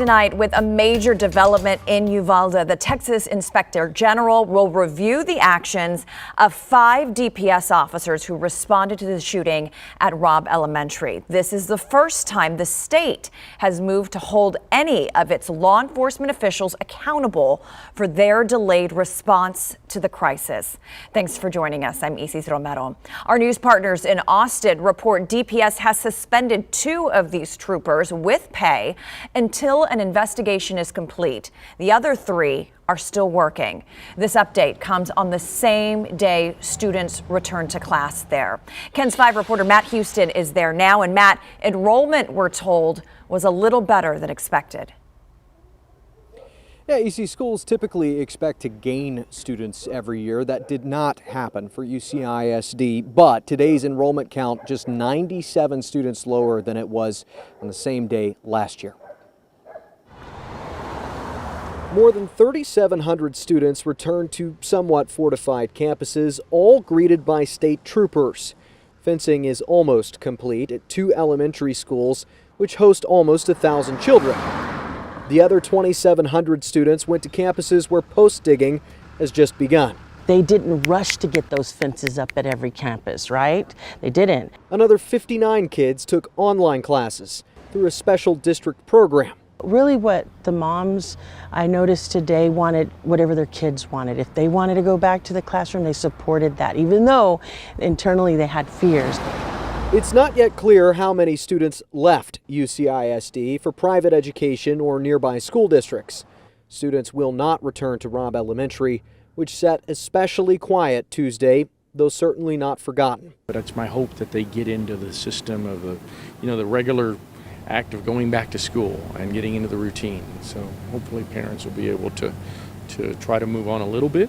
Tonight, with a major development in Uvalde, the Texas Inspector General will review the actions of 5 DPS officers who responded to the shooting at Robb Elementary. This is the first time the state has moved to hold any of its law enforcement officials accountable for their delayed response to the crisis. Thanks for joining us. I'm Isis Romero. Our news partners in Austin report DPS has suspended 2 of these troopers with pay until an investigation is complete. The other 3 are still working. This update comes on the same day students return to class there. KENS 5 reporter Matt Houston is there now. And Matt, enrollment, we're told, was a little better than expected. Yeah, EC schools typically expect to gain students every year. That did not happen for UCISD, but today's enrollment count just 97 students lower than it was on the same day last year. More than 3,700 students returned to somewhat fortified campuses, all greeted by state troopers. Fencing is almost complete at 2 elementary schools, which host almost 1,000 children. The other 2,700 students went to campuses where post digging has just begun. They didn't rush to get those fences up at every campus, right? They didn't. Another 59 kids took online classes through a special district program. Really what the moms I noticed today wanted, whatever their kids wanted. If they wanted to go back to the classroom, they supported that, even though internally they had fears. It's not yet clear how many students left UCISD for private education or nearby school districts. Students will not return to Robb Elementary, which sat especially quiet Tuesday, though certainly not forgotten. But it's my hope that they get into the system of the regular act of going back to school and getting into the routine. So hopefully parents will be able to try to move on a little bit.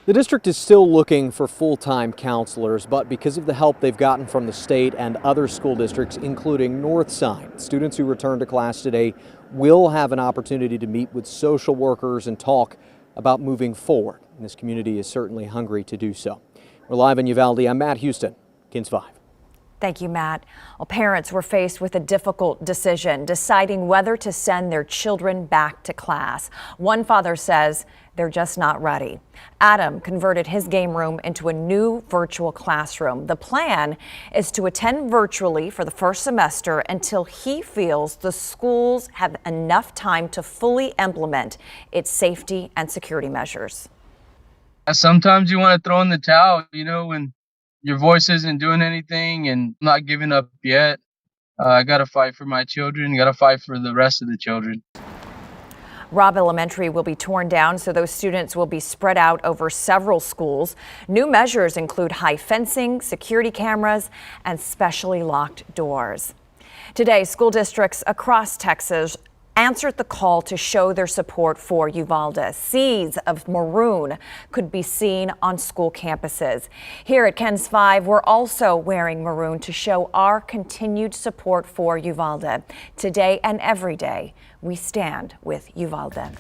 The district is still looking for full-time counselors, but because of the help they've gotten from the state and other school districts, including Northside, students who return to class today will have an opportunity to meet with social workers and talk about moving forward. And this community is certainly hungry to do so. We're live in Uvalde. I'm Matt Houston, KENS 5. Thank you, Matt. Well, parents were faced with a difficult decision, deciding whether to send their children back to class. One father says they're just not ready. Adam converted his game room into a new virtual classroom. The plan is to attend virtually for the first semester until he feels the schools have enough time to fully implement its safety and security measures. Sometimes you want to throw in the towel, when your voice isn't doing anything and not giving up yet. I got to fight for my children, got to fight for the rest of the children. Robb Elementary will be torn down, so those students will be spread out over several schools. New measures include high fencing, security cameras, and specially locked doors. Today, school districts across Texas answered the call to show their support for Uvalde. Seas of maroon could be seen on school campuses. Here at KENS 5, we're also wearing maroon to show our continued support for Uvalde. Today and every day, we stand with Uvalde.